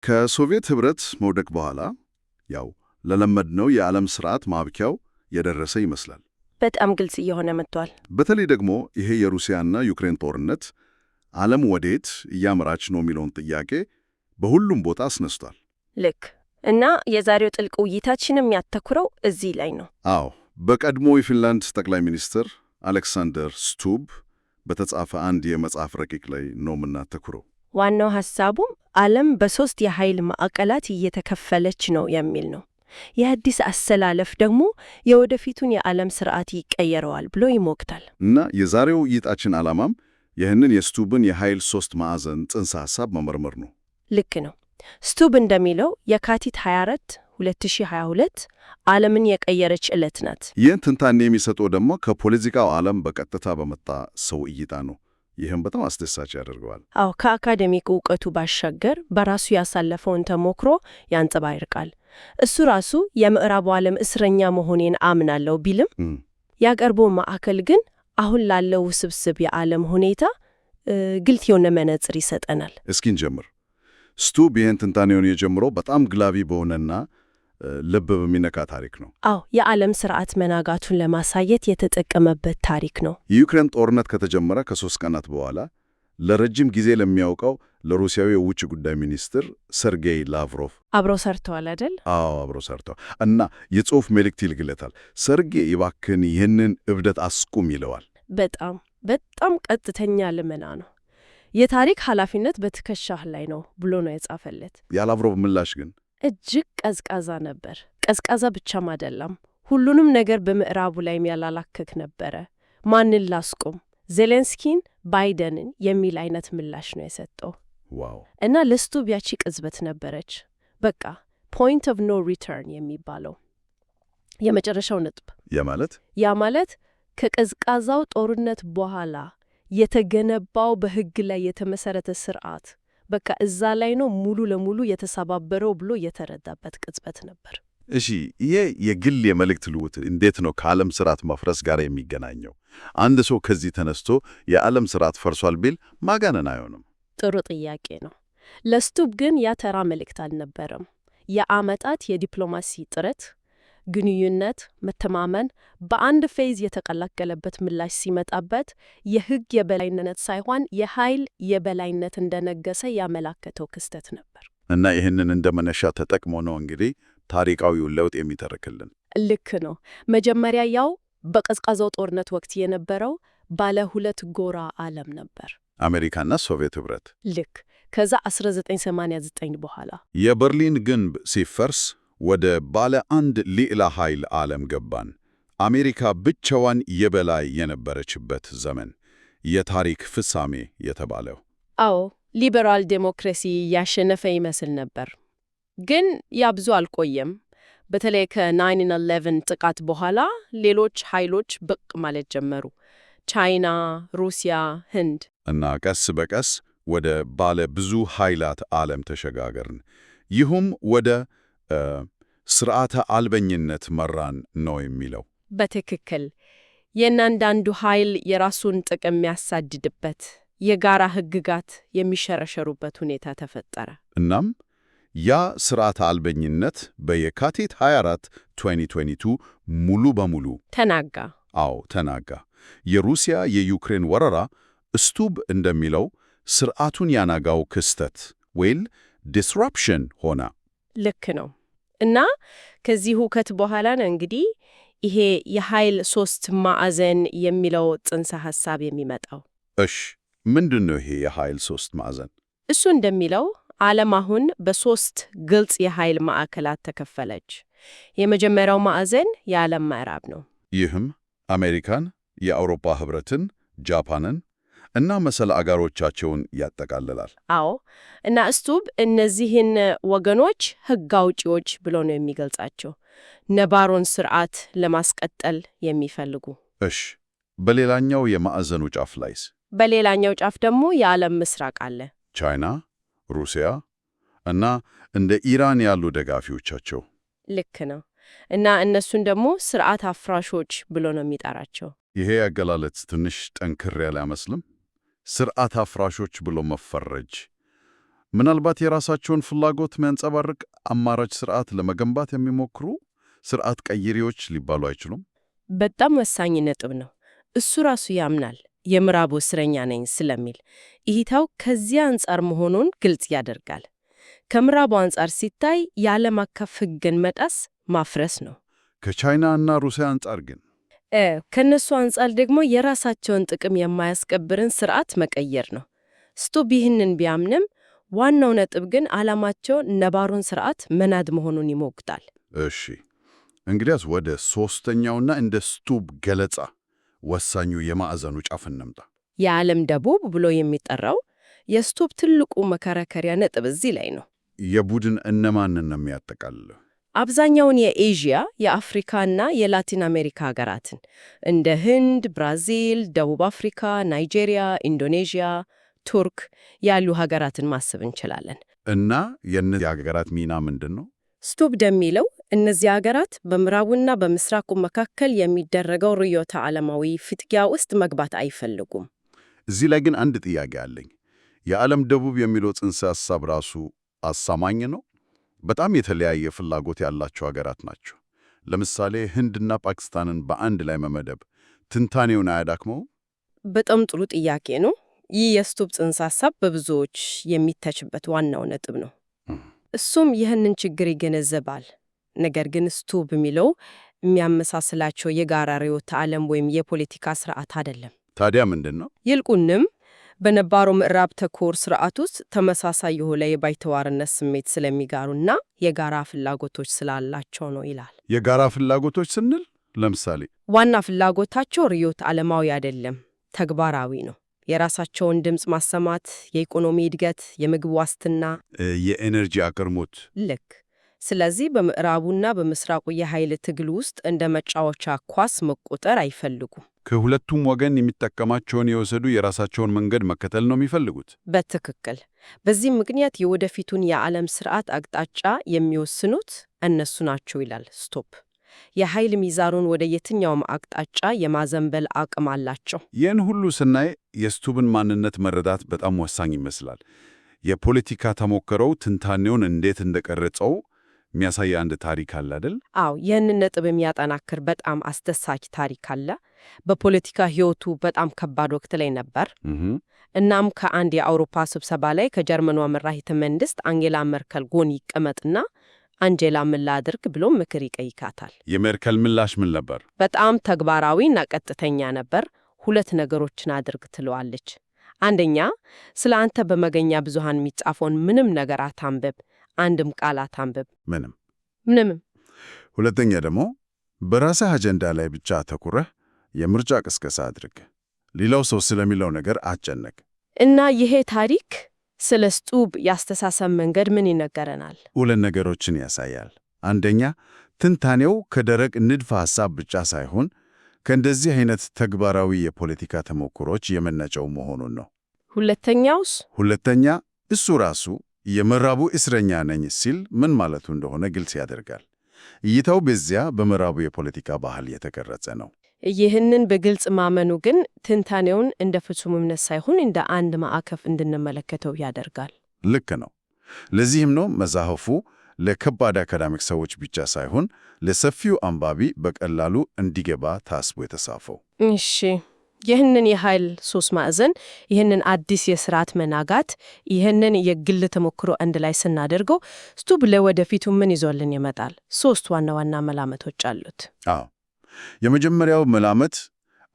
ከሶቪየት ኅብረት መውደቅ በኋላ ያው ለለመድነው የዓለም ሥርዓት ማብቂያው የደረሰ ይመስላል። በጣም ግልጽ እየሆነ መጥቷል። በተለይ ደግሞ ይሄ የሩሲያና ዩክሬን ጦርነት ዓለም ወዴት እያመራች ነው የሚለውን ጥያቄ በሁሉም ቦታ አስነስቷል። ልክ እና የዛሬው ጥልቅ ውይይታችን የሚያተኩረው እዚህ ላይ ነው። አዎ፣ በቀድሞ የፊንላንድ ጠቅላይ ሚኒስትር አሌክሳንደር ስቱብ በተጻፈ አንድ የመጽሐፍ ረቂቅ ላይ ነው የምናተኩረው። ዋናው ሐሳቡም ዓለም በሦስት የኃይል ማዕከላት እየተከፈለች ነው የሚል ነው። የአዲስ አሰላለፍ ደግሞ የወደፊቱን የዓለም ሥርዓት ይቀየረዋል ብሎ ይሞግታል። እና የዛሬው ውይይታችን ዓላማም ይህንን የስቱብን የኃይል ሦስት ማዕዘን ጽንሰ ሐሳብ መመርመር ነው። ልክ ነው። ስቱብ እንደሚለው የካቲት 24 2022 ዓለምን የቀየረች ዕለት ናት። ይህን ትንታኔ የሚሰጠው ደግሞ ከፖለቲካው ዓለም በቀጥታ በመጣ ሰው እይታ ነው። ይህም በጣም አስደሳች ያደርገዋል። አዎ፣ ከአካዴሚክ ዕውቀቱ ባሻገር በራሱ ያሳለፈውን ተሞክሮ ያንጸባርቃል። እሱ ራሱ የምዕራቡ ዓለም እስረኛ መሆኔን አምናለሁ ቢልም ያቀርበው ማዕከል ግን አሁን ላለው ውስብስብ የዓለም ሁኔታ ግልጥ የሆነ መነጽር ይሰጠናል። እስኪ እንጀምር። ስቱብ ይህን ትንታኔውን የጀምረው በጣም ግላቢ በሆነና ልብ በሚነካ ታሪክ ነው። አዎ፣ የዓለም ሥርዓት መናጋቱን ለማሳየት የተጠቀመበት ታሪክ ነው። የዩክሬን ጦርነት ከተጀመረ ከ3 ቀናት በኋላ ለረጅም ጊዜ ለሚያውቀው ለሩሲያዊ የውጭ ጉዳይ ሚኒስትር ሰርጌይ ላቭሮቭ አብረው ሰርተዋል አይደል? አዎ፣ አብረው ሰርተዋል እና የጽሑፍ መልእክት ይልክለታል። ሰርጌይ እባክህን ይህንን እብደት አስቁም ይለዋል። በጣም ቀጥተኛ ልመና ነው። የታሪክ ኃላፊነት በትከሻህ ላይ ነው ብሎ ነው የጻፈለት። የላቭሮቭ ምላሽ ግን እጅግ ቀዝቃዛ ነበር። ቀዝቃዛ ብቻም አይደለም፣ ሁሉንም ነገር በምዕራቡ ላይም ያላላከክ ነበረ። ማንን ላስቁም? ዜሌንስኪን፣ ባይደንን የሚል አይነት ምላሽ ነው የሰጠው። ዋው! እና ለስቱብ ያቺ ቅጽበት ነበረች። በቃ ፖይንት ኦፍ ኖ ሪተርን የሚባለው የመጨረሻው ነጥብ። ያ ማለት ከቀዝቃዛው ጦርነት በኋላ የተገነባው በሕግ ላይ የተመሰረተ ስርዓት በቃ እዛ ላይ ነው ሙሉ ለሙሉ የተሰባበረው ብሎ የተረዳበት ቅጽበት ነበር። እሺ፣ ይሄ የግል የመልእክት ልውውጥ እንዴት ነው ከዓለም ስርዓት መፍረስ ጋር የሚገናኘው? አንድ ሰው ከዚህ ተነስቶ የዓለም ስርዓት ፈርሷል ቢል ማጋነን አይሆንም። ጥሩ ጥያቄ ነው። ለስቱብ ግን ያ ተራ መልእክት አልነበረም። የዓመታት የዲፕሎማሲ ጥረት፣ ግንኙነት፣ መተማመን በአንድ ፌዝ የተቀላቀለበት ምላሽ ሲመጣበት የሕግ የበላይነት ሳይሆን የኃይል የበላይነት እንደነገሰ ያመላከተው ክስተት ነበር። እና ይህንን እንደ መነሻ ተጠቅሞ ነው እንግዲህ ታሪካዊውን ለውጥ የሚተርክልን። ልክ ነው። መጀመሪያ ያው በቀዝቃዛው ጦርነት ወቅት የነበረው ባለ ሁለት ጎራ ዓለም ነበር፣ አሜሪካና ሶቪየት ኅብረት። ልክ ከዛ 1989 በኋላ የበርሊን ግንብ ሲፈርስ ወደ ባለ አንድ ሌላ ኃይል ዓለም ገባን። አሜሪካ ብቻዋን የበላይ የነበረችበት ዘመን፣ የታሪክ ፍጻሜ የተባለው። አዎ፣ ሊበራል ዴሞክራሲ ያሸነፈ ይመስል ነበር። ግን ያ ብዙ አልቆየም። በተለይ ከ9/11 ጥቃት በኋላ ሌሎች ኃይሎች ብቅ ማለት ጀመሩ። ቻይና፣ ሩሲያ፣ ህንድ እና ቀስ በቀስ ወደ ባለ ብዙ ኃይላት ዓለም ተሸጋገርን። ይህም ወደ ስርዓተ አልበኝነት መራን ነው የሚለው። በትክክል የእያንዳንዱ ኃይል የራሱን ጥቅም የሚያሳድድበት የጋራ ሕግጋት የሚሸረሸሩበት ሁኔታ ተፈጠረ። እናም ያ ስርዓተ አልበኝነት በየካቲት 24 2022 ሙሉ በሙሉ ተናጋ። አዎ፣ ተናጋ። የሩሲያ የዩክሬን ወረራ ስቱብ እንደሚለው ስርዓቱን ያናጋው ክስተት ወይም ዲስራፕሽን ሆነ። ልክ ነው። እና ከዚህ ሁከት በኋላ ነው እንግዲህ ይሄ የኃይል ሦስት ማዕዘን የሚለው ጽንሰ ሐሳብ የሚመጣው። እሺ፣ ምንድን ነው ይሄ የኃይል ሦስት ማዕዘን? እሱ እንደሚለው ዓለም አሁን በሦስት ግልጽ የኃይል ማዕከላት ተከፈለች። የመጀመሪያው ማዕዘን የዓለም ምዕራብ ነው። ይህም አሜሪካን፣ የአውሮፓ ኅብረትን፣ ጃፓንን እና መሰል አጋሮቻቸውን ያጠቃልላል። አዎ፣ እና ስቱብ እነዚህን ወገኖች ሕግ አውጪዎች ብሎ ነው የሚገልጻቸው፣ ነባሩን ስርዓት ለማስቀጠል የሚፈልጉ። እሺ፣ በሌላኛው የማዕዘኑ ጫፍ ላይስ? በሌላኛው ጫፍ ደግሞ የዓለም ምስራቅ አለ። ቻይና፣ ሩሲያ እና እንደ ኢራን ያሉ ደጋፊዎቻቸው። ልክ ነው። እና እነሱን ደግሞ ስርዓት አፍራሾች ብሎ ነው የሚጠራቸው። ይሄ አገላለጽ ትንሽ ጠንክር ያለ አይመስልም? ስርዓት አፍራሾች ብሎ መፈረጅ ምናልባት የራሳቸውን ፍላጎት የሚያንጸባርቅ አማራጭ ስርዓት ለመገንባት የሚሞክሩ ስርዓት ቀይሬዎች ሊባሉ አይችሉም? በጣም ወሳኝ ነጥብ ነው። እሱ ራሱ ያምናል የምዕራቡ እስረኛ ነኝ ስለሚል። እይታው ከዚያ አንጻር መሆኑን ግልጽ ያደርጋል። ከምዕራቡ አንጻር ሲታይ የዓለም አቀፍ ሕግን መጣስ ማፍረስ ነው። ከቻይና እና ሩሲያ አንጻር ግን ከነሱ አንጻር ደግሞ የራሳቸውን ጥቅም የማያስከብርን ስርዓት መቀየር ነው። ስቱብ ይህንን ቢያምንም ዋናው ነጥብ ግን ዓላማቸው ነባሩን ስርዓት መናድ መሆኑን ይሞግታል። እሺ፣ እንግዲያስ ወደ ሦስተኛውና እንደ ስቱብ ገለጻ ወሳኙ የማዕዘኑ ጫፍ እንምጣ። የዓለም ደቡብ ብሎ የሚጠራው የስቱብ ትልቁ መከራከሪያ ነጥብ እዚህ ላይ ነው። የቡድን እነማንን ነው የሚያጠቃልለው? አብዛኛውን የኤዥያ፣ የአፍሪካና የላቲን አሜሪካ ሀገራትን እንደ ህንድ፣ ብራዚል፣ ደቡብ አፍሪካ፣ ናይጄሪያ፣ ኢንዶኔዥያ፣ ቱርክ ያሉ ሀገራትን ማሰብ እንችላለን። እና የእነዚህ ሀገራት ሚና ምንድን ነው? ስቱብ እንደሚለው እነዚህ ሀገራት በምዕራቡና በምስራቁ መካከል የሚደረገው ርዕዮተ ዓለማዊ ፍትጊያ ውስጥ መግባት አይፈልጉም። እዚህ ላይ ግን አንድ ጥያቄ አለኝ። የዓለም ደቡብ የሚለው ጽንሰ ሐሳብ ራሱ አሳማኝ ነው? በጣም የተለያየ ፍላጎት ያላቸው ሀገራት ናቸው። ለምሳሌ ህንድና ፓኪስታንን በአንድ ላይ መመደብ ትንታኔውን አያዳክመው? በጣም ጥሩ ጥያቄ ነው። ይህ የስቱብ ጽንሰ ሐሳብ በብዙዎች የሚተችበት ዋናው ነጥብ ነው። እሱም ይህንን ችግር ይገነዘባል። ነገር ግን ስቱብ የሚለው የሚያመሳስላቸው የጋራ ርዕዮተ ዓለም ወይም የፖለቲካ ስርዓት አይደለም። ታዲያ ምንድን ነው? ይልቁንም በነባሩ ምዕራብ ተኮር ስርዓት ውስጥ ተመሳሳይ የሆነ የባይተዋርነት ስሜት ስለሚጋሩና የጋራ ፍላጎቶች ስላላቸው ነው ይላል። የጋራ ፍላጎቶች ስንል ለምሳሌ ዋና ፍላጎታቸው ርዕዮተ ዓለማዊ አይደለም፣ ተግባራዊ ነው። የራሳቸውን ድምፅ ማሰማት፣ የኢኮኖሚ እድገት፣ የምግብ ዋስትና፣ የኤነርጂ አቅርቦት። ልክ። ስለዚህ በምዕራቡና በምስራቁ የኃይል ትግል ውስጥ እንደ መጫወቻ ኳስ መቆጠር አይፈልጉም። ከሁለቱም ወገን የሚጠቀማቸውን የወሰዱ የራሳቸውን መንገድ መከተል ነው የሚፈልጉት። በትክክል። በዚህ ምክንያት የወደፊቱን የዓለም ስርዓት አቅጣጫ የሚወስኑት እነሱ ናቸው ይላል ስቱብ። የኃይል ሚዛኑን ወደ የትኛውም አቅጣጫ የማዘንበል አቅም አላቸው። ይህን ሁሉ ስናይ የስቱብን ማንነት መረዳት በጣም ወሳኝ ይመስላል። የፖለቲካ ተሞክሮው ትንታኔውን እንዴት እንደቀረጸው የሚያሳይ አንድ ታሪክ አለ አይደል? አዎ፣ ይህንን ነጥብ የሚያጠናክር በጣም አስደሳች ታሪክ አለ። በፖለቲካ ሕይወቱ በጣም ከባድ ወቅት ላይ ነበር። እናም ከአንድ የአውሮፓ ስብሰባ ላይ ከጀርመኗ መራሒተ መንግስት አንጌላ መርከል ጎን ይቀመጥና አንጄላ ምን ላድርግ ብሎ ምክር ይጠይቃታል። የሜርከል ምላሽ ምን ነበር? በጣም ተግባራዊና ቀጥተኛ ነበር። ሁለት ነገሮችን አድርግ ትለዋለች። አንደኛ፣ ስለ አንተ በመገኛ ብዙሃን የሚጻፈውን ምንም ነገር አታንብብ፣ አንድም ቃል አታንብብ። ምንም። ሁለተኛ ደግሞ በራስህ አጀንዳ ላይ ብቻ አተኩረህ የምርጫ ቅስቀሳ አድርግ፣ ሌላው ሰው ስለሚለው ነገር አትጨነቅ። እና ይሄ ታሪክ ስለ ስቱብ ያስተሳሰብ መንገድ ምን ይነገረናል? ሁለት ነገሮችን ያሳያል። አንደኛ፣ ትንታኔው ከደረቅ ንድፈ ሐሳብ ብቻ ሳይሆን ከእንደዚህ አይነት ተግባራዊ የፖለቲካ ተሞክሮች የመነጨው መሆኑን ነው። ሁለተኛውስ? ሁለተኛ፣ እሱ ራሱ የምዕራቡ እስረኛ ነኝ ሲል ምን ማለቱ እንደሆነ ግልጽ ያደርጋል። እይታው በዚያ በምዕራቡ የፖለቲካ ባህል የተቀረጸ ነው። ይህንን በግልጽ ማመኑ ግን ትንታኔውን እንደ ፍጹም እምነት ሳይሆን እንደ አንድ ማዕቀፍ እንድንመለከተው ያደርጋል። ልክ ነው። ለዚህም ነው መጽሐፉ ለከባድ አካዳሚክ ሰዎች ብቻ ሳይሆን ለሰፊው አንባቢ በቀላሉ እንዲገባ ታስቦ የተጻፈው። እሺ፣ ይህንን የኃይል ሶስት ማዕዘን፣ ይህንን አዲስ የስርዓት መናጋት፣ ይህንን የግል ተሞክሮ አንድ ላይ ስናደርገው ስቱብ ለወደፊቱ ምን ይዞልን ይመጣል? ሶስት ዋና ዋና መላመቶች አሉት። አዎ፣ የመጀመሪያው መላመት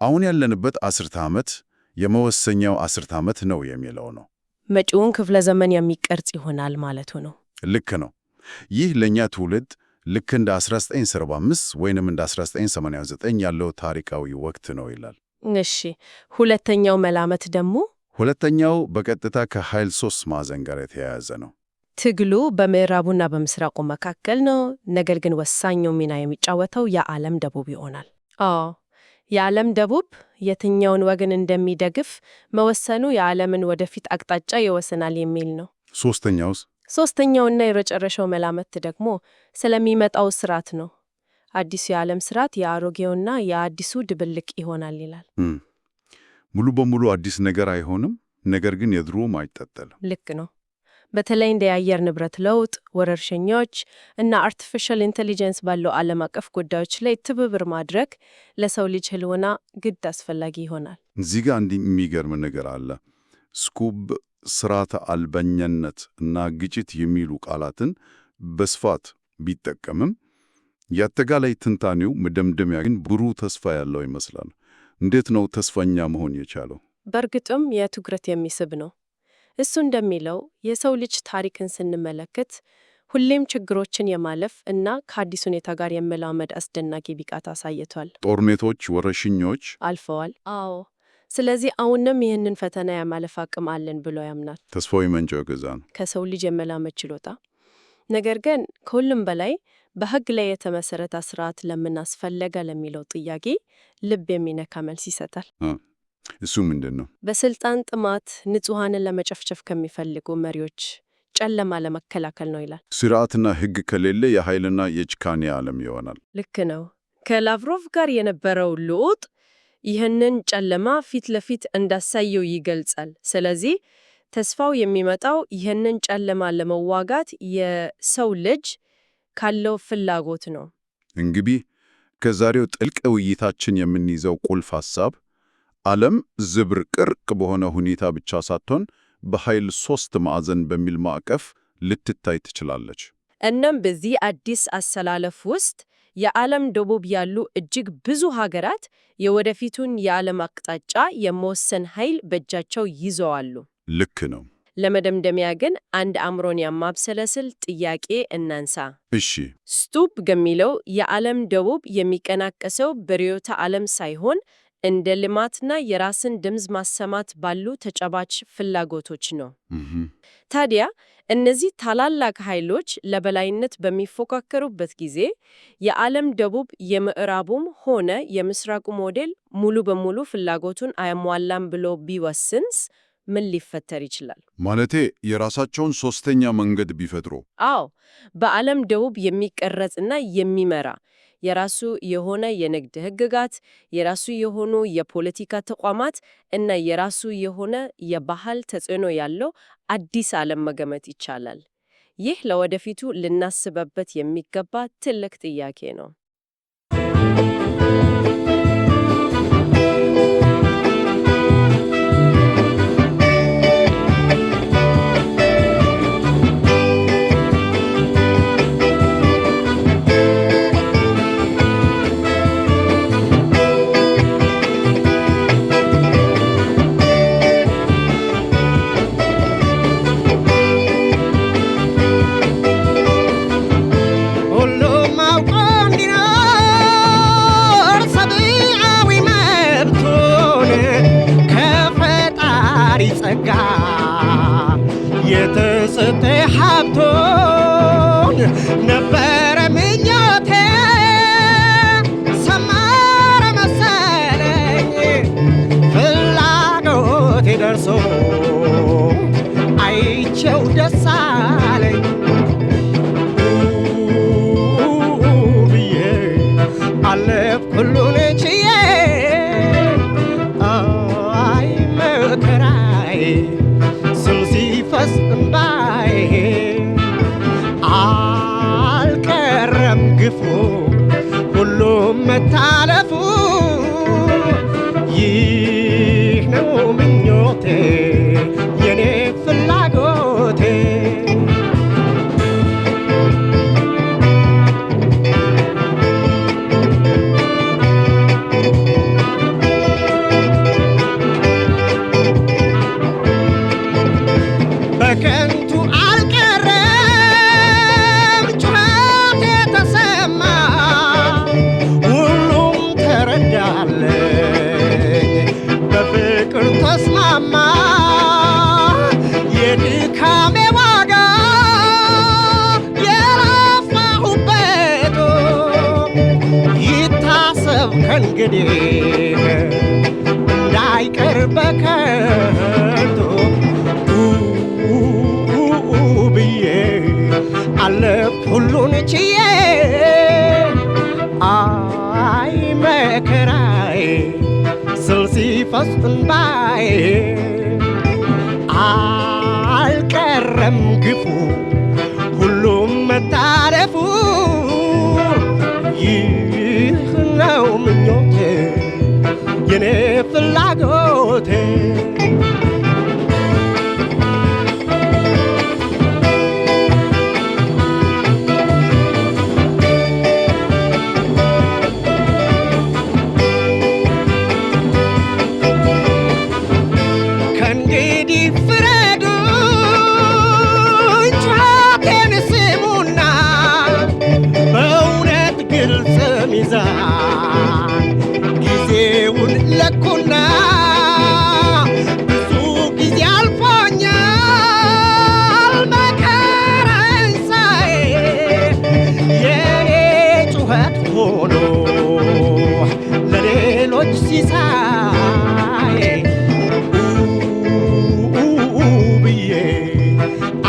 አሁን ያለንበት አስርተ ዓመት የመወሰኛው አስርተ ዓመት ነው የሚለው ነው። መጪውን ክፍለ ዘመን የሚቀርጽ ይሆናል ማለቱ ነው። ልክ ነው። ይህ ለእኛ ትውልድ ልክ እንደ 1945 ወይንም እንደ 1989 ያለው ታሪካዊ ወቅት ነው ይላል። እሺ፣ ሁለተኛው መላመት ደግሞ? ሁለተኛው በቀጥታ ከኃይል ሶስት ማዕዘን ጋር የተያያዘ ነው። ትግሉ በምዕራቡና በምስራቁ መካከል ነው። ነገር ግን ወሳኙ ሚና የሚጫወተው የዓለም ደቡብ ይሆናል። አዎ፣ የዓለም ደቡብ የትኛውን ወገን እንደሚደግፍ መወሰኑ የዓለምን ወደፊት አቅጣጫ ይወስናል የሚል ነው። ሶስተኛውስ? ሶስተኛውና የመጨረሻው መላመት ደግሞ ስለሚመጣው ስርዓት ነው። አዲሱ የዓለም ስርዓት የአሮጌውና የአዲሱ ድብልቅ ይሆናል ይላል። ሙሉ በሙሉ አዲስ ነገር አይሆንም፣ ነገር ግን የድሮውም አይጠጠልም። ልክ ነው። በተለይ እንደ የአየር ንብረት ለውጥ፣ ወረርሽኞች እና አርቲፊሻል ኢንቴሊጀንስ ባለው ዓለም አቀፍ ጉዳዮች ላይ ትብብር ማድረግ ለሰው ልጅ ሕልውና ግድ አስፈላጊ ይሆናል። እዚህ ጋር እንዲህ የሚገርም ነገር አለ። ስኩብ ስርዓተ አልበኝነት እና ግጭት የሚሉ ቃላትን በስፋት ቢጠቀምም የአጠቃላይ ትንታኔው መደምደሚያ ግን ብሩህ ተስፋ ያለው ይመስላል። እንዴት ነው ተስፈኛ መሆን የቻለው? በእርግጥም የትኩረት የሚስብ ነው። እሱ እንደሚለው የሰው ልጅ ታሪክን ስንመለከት ሁሌም ችግሮችን የማለፍ እና ከአዲስ ሁኔታ ጋር የመላመድ አስደናቂ ብቃት አሳይቷል። ጦርነቶች፣ ወረርሽኞች አልፈዋል። አዎ። ስለዚህ አሁንም ይህንን ፈተና የማለፍ አቅም አለን ብሎ ያምናል። ተስፋው የመንጨው ከዛ ነው፣ ከሰው ልጅ የመላመድ ችሎታ። ነገር ግን ከሁሉም በላይ በሕግ ላይ የተመሰረተ ስርዓት ለምን አስፈለገ ለሚለው ጥያቄ ልብ የሚነካ መልስ ይሰጣል። እሱ ምንድን ነው? በስልጣን ጥማት ንጹሐንን ለመጨፍጨፍ ከሚፈልጉ መሪዎች ጨለማ ለመከላከል ነው ይላል። ስርዓትና ሕግ ከሌለ የኃይልና የጭካኔ ዓለም ይሆናል። ልክ ነው። ከላቭሮቭ ጋር የነበረው ልዑጥ ይህንን ጨለማ ፊት ለፊት እንዳሳየው ይገልጻል። ስለዚህ ተስፋው የሚመጣው ይህንን ጨለማ ለመዋጋት የሰው ልጅ ካለው ፍላጎት ነው። እንግዲህ ከዛሬው ጥልቅ ውይይታችን የምንይዘው ቁልፍ ሐሳብ ዓለም ዝብርቅርቅ በሆነ ሁኔታ ብቻ ሳትሆን በኃይል ሦስት ማዕዘን በሚል ማዕቀፍ ልትታይ ትችላለች። እናም በዚህ አዲስ አሰላለፍ ውስጥ የዓለም ደቡብ ያሉ እጅግ ብዙ ሀገራት የወደፊቱን የዓለም አቅጣጫ የመወሰን ኃይል በእጃቸው ይዘዋሉ። ልክ ነው። ለመደምደሚያ ግን አንድ አእምሮን የማብሰለስል ጥያቄ እናንሳ። እሺ። ስቱፕ ገሚለው የዓለም ደቡብ የሚቀናቀሰው በርዕዮተ ዓለም ሳይሆን እንደ ልማትና የራስን ድምፅ ማሰማት ባሉ ተጨባጭ ፍላጎቶች ነው። ታዲያ እነዚህ ታላላቅ ኃይሎች ለበላይነት በሚፎካከሩበት ጊዜ የዓለም ደቡብ የምዕራቡም ሆነ የምስራቁ ሞዴል ሙሉ በሙሉ ፍላጎቱን አያሟላም ብሎ ቢወስንስ ምን ሊፈጠር ይችላል? ማለቴ የራሳቸውን ሶስተኛ መንገድ ቢፈጥሩ? አዎ፣ በዓለም ደቡብ የሚቀረጽና የሚመራ የራሱ የሆነ የንግድ ሕግጋት፣ የራሱ የሆኑ የፖለቲካ ተቋማት እና የራሱ የሆነ የባህል ተጽዕኖ ያለው አዲስ ዓለም መገመት ይቻላል። ይህ ለወደፊቱ ልናስበበት የሚገባ ትልቅ ጥያቄ ነው። የተሰጠ ሀብቶን ነበረ ምኞቴ ሰመረ መሰለኝ ፍላጎቴ ደርሶ አይቼው ደስ አለኝ ብዬ አለፍኩ ሁሉን ችዬ አይ መከራዬ ሲፈስ እንባዬ አልቀረም ግፉ ሁሉም መታለፉ ይህ ነው ምኞቴ የኔ ፍላጎቴ በከንቱ አልቀረም ጩኸቴ ተሰማ ሁሉም ተረዳለኝ በፍቅር ተስማማ የድካሜ ዋጋ የለፋሁበት ይታሰብ ከእንግዲህ እንዳይቀር በከንቱ ብዬ አለፍኩ ሁሉን ችዬ አይ መከራዬ ስል ሲፈስ እንባዬ አልቀረም ግፉ ሁሉም መታረፉ ይህ ነው ምኞቴ የኔ ፍላጎቴ ጊዜውን ለኩና ብዙ ጊዜ አልፎኛል መከራንሳዬ የኔ ጩኸት ሆኖ ለሌሎች ሲሳይ ብዬ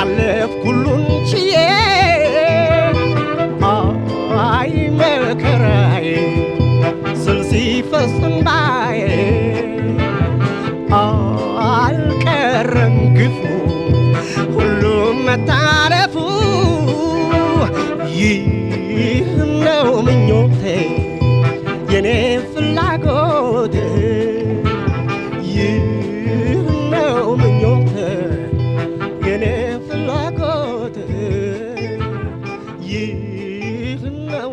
አለፍኩ ሁሉን ችዬ አይ መከራዬ ስል ሲፈስ እንባዬ አልቀረም ግፉ ሁሉም መታረፉ ይህ ነው ምኞቴ የኔ ፍላጎቴ ይህ ነው ምኞቴ የኔ ፍላጎቴ ይህ ነው